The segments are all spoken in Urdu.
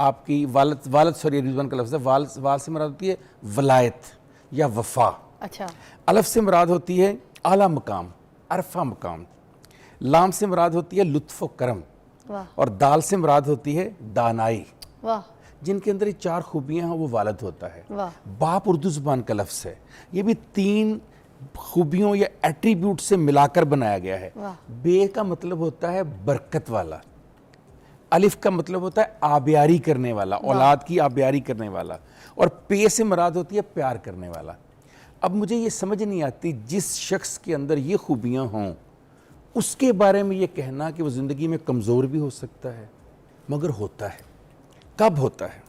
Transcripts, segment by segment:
آپ کی والد سوری رضوان کا لفظ ہے، والد سے مراد ہوتی ہے ولایت یا وفا، اچھا، الف سے مراد ہوتی ہے اعلیٰ مقام، عرفہ مقام، لام سے مراد ہوتی ہے لطف و کرم، واہ اور دال سے مراد ہوتی ہے دانائی۔ واہ جن کے اندر یہ 4 خوبیاں ہیں وہ والد ہوتا ہے۔ واہ، باپ اردو زبان کا لفظ ہے، یہ بھی 3 خوبیوں یا ایٹریبیوٹ سے ملا کر بنایا گیا ہے۔ واہ، بے کا مطلب ہوتا ہے برکت والا، الف کا مطلب ہوتا ہے آبیاری کرنے والا، اولاد کی آبیاری کرنے والا، اور پے سے مراد ہوتی ہے پیار کرنے والا۔ اب مجھے یہ سمجھ نہیں آتی جس شخص کے اندر یہ خوبیاں ہوں اس کے بارے میں یہ کہنا کہ وہ زندگی میں کمزور بھی ہو سکتا ہے، مگر ہوتا ہے۔ کب ہوتا ہے؟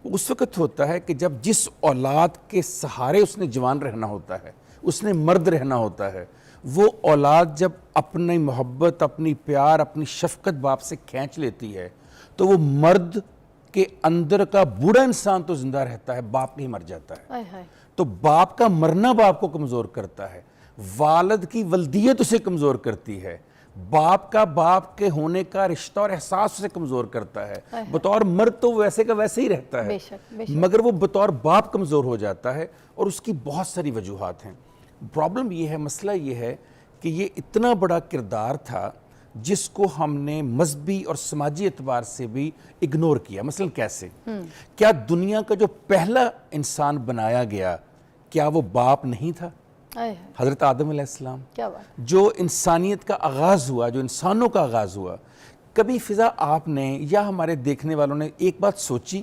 وہ اس وقت ہوتا ہے کہ جب جس اولاد کے سہارے اس نے جوان رہنا ہوتا ہے، اس نے مرد رہنا ہوتا ہے، وہ اولاد جب اپنی محبت، اپنی پیار، اپنی شفقت باپ سے کھینچ لیتی ہے تو وہ مرد کے اندر کا بوڑھا انسان تو زندہ رہتا ہے، باپ نہیں مر جاتا ہے۔ ہائے ہائے، تو باپ کا مرنا باپ کو کمزور کرتا ہے، والد کی ولدیت اسے کمزور کرتی ہے، باپ کا باپ کے ہونے کا رشتہ اور احساس اسے کمزور کرتا ہے۔ بطور مرد تو ویسے کا ویسے ہی رہتا ہے، بے شک بے شک، مگر وہ بطور باپ کمزور ہو جاتا ہے، اور اس کی بہت ساری وجوہات ہیں۔ پرابلم یہ ہے، مسئلہ یہ ہے کہ یہ اتنا بڑا کردار تھا جس کو ہم نے مذہبی اور سماجی اعتبار سے بھی اگنور کیا۔ مثلا کیسے؟ کیا دنیا کا جو پہلا انسان بنایا گیا کیا وہ باپ نہیں تھا؟ ہائے ہائے، حضرت آدم علیہ السلام۔ کیا بات، جو انسانیت کا آغاز ہوا، جو انسانوں کا آغاز ہوا، کبھی فضا آپ نے یا ہمارے دیکھنے والوں نے ایک بات سوچی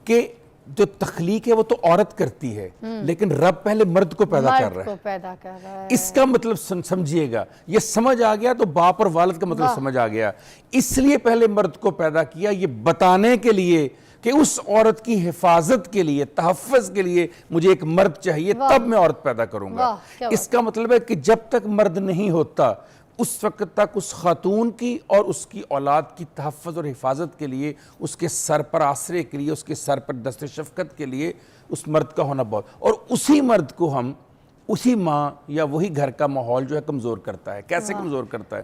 کہ جو تخلیق ہے وہ تو عورت کرتی ہے، لیکن رب پہلے مرد کو پیدا کر مرد رہا کو ہے۔ پیدا کر رہا ہے، اس کا مطلب سمجھیے گا، یہ سمجھ آ گیا تو باپ اور والد کا مطلب سمجھ آ گیا۔ اس لیے پہلے مرد کو پیدا کیا، یہ بتانے کے لیے کہ اس عورت کی حفاظت کے لیے، تحفظ کے لیے مجھے ایک مرد چاہیے، تب میں عورت پیدا کروں گا۔ واہ، کیا اس کا مطلب ہے کہ جب تک مرد نہیں ہوتا اس وقت تک اس خاتون کی اور اس کی اولاد کی تحفظ اور حفاظت کے لیے، اس کے سر پر آسرے کے لیے، اس کے سر پر دست شفقت کے لیے اس مرد کا ہونا بہت، اور اسی مرد کو ہم اسی ماں یا وہی گھر کا ماحول جو ہے کمزور کرتا ہے۔ کیسے کمزور کرتا ہے؟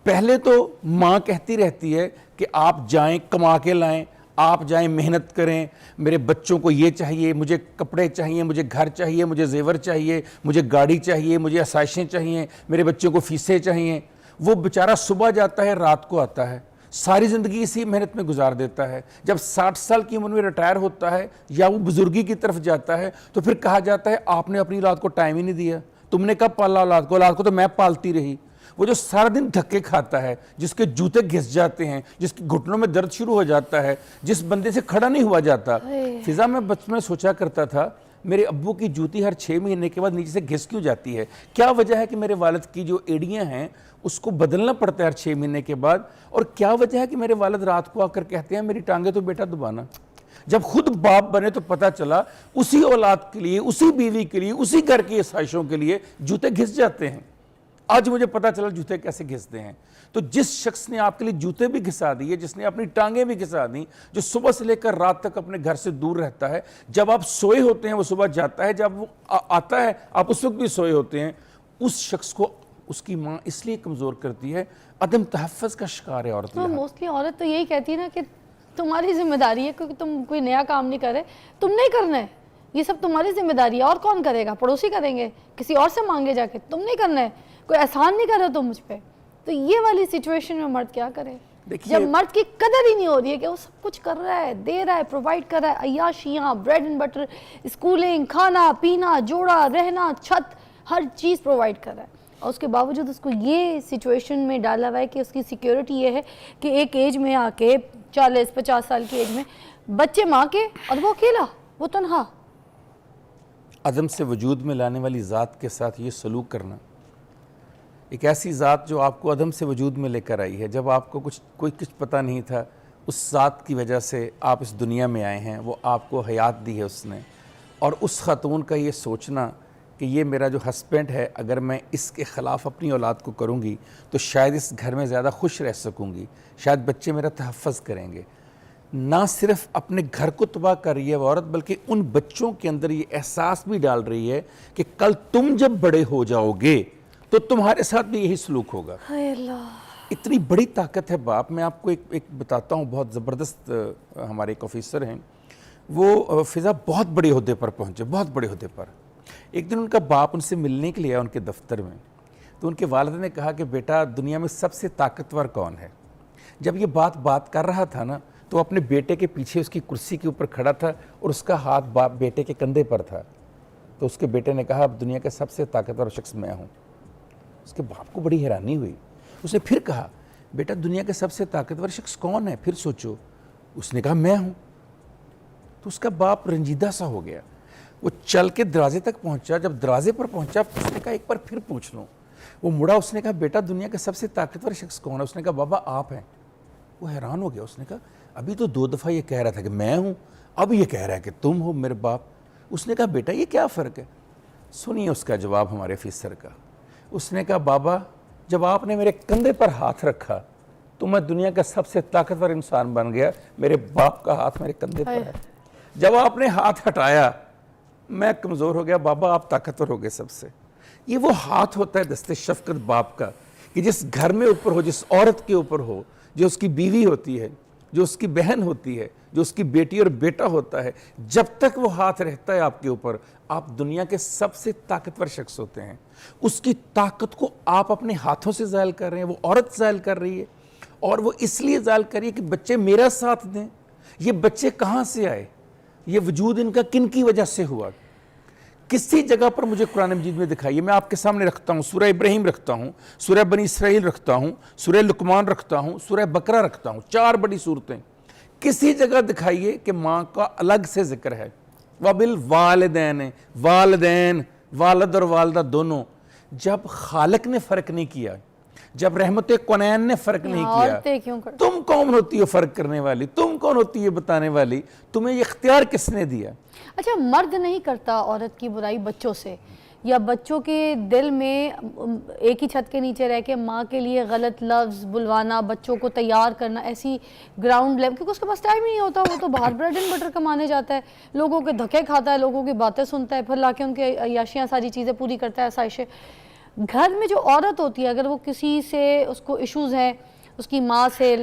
پہلے تو ماں کہتی رہتی ہے کہ آپ جائیں کما کے لائیں، آپ جائیں محنت کریں، میرے بچوں کو یہ چاہیے، مجھے کپڑے چاہیے، مجھے گھر چاہیے، مجھے زیور چاہیے، مجھے گاڑی چاہیے، مجھے آسائشیں چاہیے، میرے بچوں کو فیسیں چاہیے۔ وہ بیچارہ صبح جاتا ہے، رات کو آتا ہے، ساری زندگی اسی محنت میں گزار دیتا ہے۔ جب 60 سال کی عمر میں ریٹائر ہوتا ہے یا وہ بزرگی کی طرف جاتا ہے تو پھر کہا جاتا ہے آپ نے اپنی اولاد کو ٹائم ہی نہیں دیا، تم نے کب پالا اولاد کو؟ اولاد کو تو میں پالتی رہی۔ وہ جو سارا دن دھکے کھاتا ہے، جس کے جوتے گھس جاتے ہیں، جس کے گھٹنوں میں درد شروع ہو جاتا ہے، جس بندے سے کھڑا نہیں ہوا جاتا۔ فضا، میں بچپن میں سوچا کرتا تھا میرے ابو کی جوتی ہر 6 مہینے کے بعد نیچے سے گھس کیوں جاتی ہے؟ کیا وجہ ہے کہ میرے والد کی جو ایڑیاں ہیں اس کو بدلنا پڑتا ہے ہر 6 مہینے کے بعد؟ اور کیا وجہ ہے کہ میرے والد رات کو آ کر کہتے ہیں میری ٹانگیں تو بیٹا دبانا؟ جب خود باپ بنے تو پتہ چلا اسی اولاد کے لیے، اسی بیوی کے لیے، اسی گھر کی آسائشوں کے لیے جوتے گھس جاتے ہیں۔ آج مجھے پتا چلا جوتے کیسے گھستے ہیں۔ تو جس شخص نے آپ کے لیے جوتے بھی گھسا دیے، جس نے اپنی ٹانگیں بھی گھسا دیں، جو صبح سے لے کر رات تک اپنے گھر سے دور رہتا ہے، جب آپ سوئے ہوتے ہیں وہ صبح جاتا ہے، جب وہ آتا ہے آپ اس وقت بھی سوئے ہوتے ہیں، اس شخص کو اس کی ماں اس لیے کمزور کرتی ہے، عدم تحفظ کا شکار ہے عورت۔ تو موسٹلی عورت تو یہی کہتی ہے نا کہ تمہاری ذمہ داری ہے، کیونکہ تم کوئی نیا کام نہیں کر رہے، تم نہیں کرنا ہے، یہ سب تمہاری ذمہ داری ہے، اور کون کرے گا؟ پڑوسی کریں گے، کسی اور سے مانگے جا کے، تم نہیں کرنا ہے، کوئی احسان نہیں کر رہے تم مجھ پہ۔ تو یہ والی سچویشن میں مرد کیا کرے جب مرد کی قدر ہی نہیں ہو رہی ہے کہ وہ سب کچھ کر رہا ہے، دے رہا ہے، پرووائڈ کر رہا ہے، عیاشیاں، بریڈ اینڈ بٹر، اسکولنگ، کھانا پینا، جوڑا رہنا، چھت، ہر چیز پرووائڈ کر رہا ہے، اور اس کے باوجود اس کو یہ سچویشن میں ڈالا ہوا ہے کہ اس کی سیکیورٹی یہ ہے کہ ایک ایج میں آ کے 40-50 سال کی ایج میں بچے ماں کے، اور وہ اکیلا، وہ تنہا۔ عدم سے وجود میں لانے والی ذات کے ساتھ یہ سلوک کرنا، ایک ایسی ذات جو آپ کو عدم سے وجود میں لے کر آئی ہے، جب آپ کو کوئی کچھ پتہ نہیں تھا، اس ذات کی وجہ سے آپ اس دنیا میں آئے ہیں، وہ آپ کو حیات دی ہے اس نے، اور اس خاتون کا یہ سوچنا کہ یہ میرا جو ہسبینڈ ہے، اگر میں اس کے خلاف اپنی اولاد کو کروں گی تو شاید اس گھر میں زیادہ خوش رہ سکوں گی، شاید بچے میرا تحفظ کریں گے، نہ صرف اپنے گھر کو تباہ کر رہی ہے وہ عورت، بلکہ ان بچوں کے اندر یہ احساس بھی ڈال رہی ہے کہ کل تم جب بڑے ہو جاؤ گے تو تمہارے ساتھ بھی یہی سلوک ہوگا۔ ہائے اللہ، اتنی بڑی طاقت ہے باپ. میں آپ کو ایک بتاتا ہوں, بہت زبردست ہمارے ایک آفیسر ہیں, وہ فضا بہت بڑے عہدے پر پہنچے, بہت بڑے عہدے پر. ایک دن ان کا باپ ان سے ملنے کے لیے آیا ان کے دفتر میں, تو ان کے والد نے کہا کہ بیٹا دنیا میں سب سے طاقتور کون ہے؟ جب یہ بات کر رہا تھا نا, تو اپنے بیٹے کے پیچھے اس کی کرسی کے اوپر کھڑا تھا اور اس کا ہاتھ بیٹے کے کندھے پر تھا. تو اس کے بیٹے نے کہا اب دنیا کا سب سے طاقتور شخص میں ہوں. اس کے باپ کو بڑی حیرانی ہوئی. اس نے پھر کہا بیٹا دنیا کا سب سے طاقتور شخص کون ہے؟ پھر سوچو. اس نے کہا میں ہوں. تو اس کا باپ رنجیدہ سا ہو گیا. وہ چل کے دروازے تک پہنچا. جب دروازے پر پہنچا اس نے کہا ایک بار پھر پوچھ لوں. وہ مڑا, اس نے کہا بیٹا دنیا کا سب سے طاقتور شخص کون ہے؟ اس نے کہا بابا آپ ہیں. وہ حیران ہو گیا. اس نے کہا ابھی تو 2 دفعہ یہ کہہ رہا تھا کہ میں ہوں, اب یہ کہہ رہا ہے کہ تم ہو میرے باپ. اس نے کہا بیٹا یہ کیا فرق ہے؟ سنیے اس کا جواب ہمارے آفیسر کا. اس نے کہا بابا جب آپ نے میرے کندھے پر ہاتھ رکھا تو میں دنیا کا سب سے طاقتور انسان بن گیا. میرے باپ کا ہاتھ میرے کندھے پر ہے. جب آپ نے ہاتھ ہٹایا میں کمزور ہو گیا. بابا آپ طاقتور ہو گئے سب سے. یہ وہ ہاتھ ہوتا ہے دست شفقت باپ کا, کہ جس گھر میں اوپر ہو, جس عورت کے اوپر ہو, جو اس کی بیوی ہوتی ہے, جو اس کی بہن ہوتی ہے, جو اس کی بیٹی اور بیٹا ہوتا ہے, جب تک وہ ہاتھ رہتا ہے آپ کے اوپر آپ دنیا کے سب سے طاقتور شخص ہوتے ہیں. اس کی طاقت کو آپ اپنے ہاتھوں سے ظاہر کر رہے ہیں, وہ عورت ظاہر کر رہی ہے, اور وہ اس لیے ظاہر کر رہی ہے کہ بچے میرا ساتھ دیں. یہ بچے کہاں سے آئے؟ یہ وجود ان کا کن کی وجہ سے ہوا؟ کسی جگہ پر مجھے قرآن مجید میں دکھائیے. میں آپ کے سامنے رکھتا ہوں سورہ ابراہیم رکھتا ہوں, سورہ بنی اسرائیل رکھتا ہوں, سورہ لقمان رکھتا ہوں, سورہ بقرہ رکھتا ہوں, 4 بڑی صورتیں. کسی جگہ دکھائیے کہ ماں کا الگ سے ذکر ہے. وَبِالْوَالِدَيْنِ, والدین, والد اور والدہ دونوں. جب خالق نے فرق نہیں کیا, جب رحمت کونین نے فرق نہیں کیا, تم کون ہوتی ہو فرق کرنے والی؟ تم کون ہوتی ہے بتانے والی؟ تمہیں یہ اختیار کس نے دیا؟ اچھا مرد نہیں کرتا عورت کی برائی بچوں سے, یا بچوں کے دل میں ایک ہی چھت کے نیچے رہ کے ماں کے لیے غلط لفظ بلوانا, بچوں کو تیار کرنا ایسی گراؤنڈ لیول, کیونکہ اس کے پاس ٹائم ہی نہیں ہوتا. وہ تو باہر بریڈ اینڈ بٹر کمانے جاتا ہے, لوگوں کے دھکے کھاتا ہے, لوگوں کی باتیں سنتا ہے, پھر لا کے ان کے عیاشیاں ساری چیزیں پوری کرتا ہے, آسائشیں. گھر میں جو عورت ہوتی ہے اگر وہ کسی سے اس کو ایشوز ہیں, اس کی ماں سے,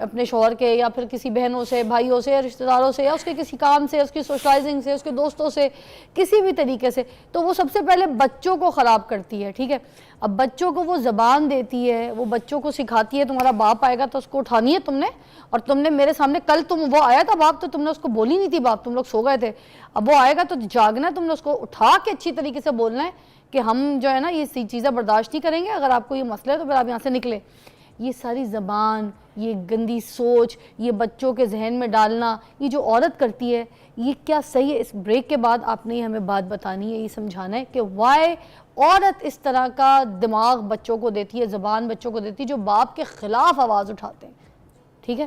اپنے شوہر کے, یا پھر کسی بہنوں سے, بھائیوں سے, یا رشتہ داروں سے, یا اس کے کسی کام سے, اس کی سوشلائزنگ سے, اس کے دوستوں سے, کسی بھی طریقے سے, تو وہ سب سے پہلے بچوں کو خراب کرتی ہے. ٹھیک ہے, اب بچوں کو وہ زبان دیتی ہے, وہ بچوں کو سکھاتی ہے تمہارا باپ آئے گا تو اس کو اٹھانی ہے تم نے, اور تم نے میرے سامنے کل وہ آیا تھا باپ, تو تم نے اس کو بولی نہیں تھی باپ, تم لوگ سو گئے تھے, اب وہ آئے گا تو جاگنا ہے, تم نے اس کو اٹھا کے اچھی طریقے سے بولنا ہے کہ ہم جو ہے نا یہ چیزیں برداشت نہیں کریں گے, اگر آپ کو یہ مسئلہ ہے تو پھر آپ یہاں سے نکلیں. یہ ساری زبان, یہ گندی سوچ, یہ بچوں کے ذہن میں ڈالنا, یہ جو عورت کرتی ہے یہ کیا صحیح ہے؟ اس بریک کے بعد آپ نے ہمیں بات بتانی ہے, یہ سمجھانا ہے کہ وائی عورت اس طرح کا دماغ بچوں کو دیتی ہے, زبان بچوں کو دیتی ہے جو باپ کے خلاف آواز اٹھاتے ہیں. ٹھیک ہے.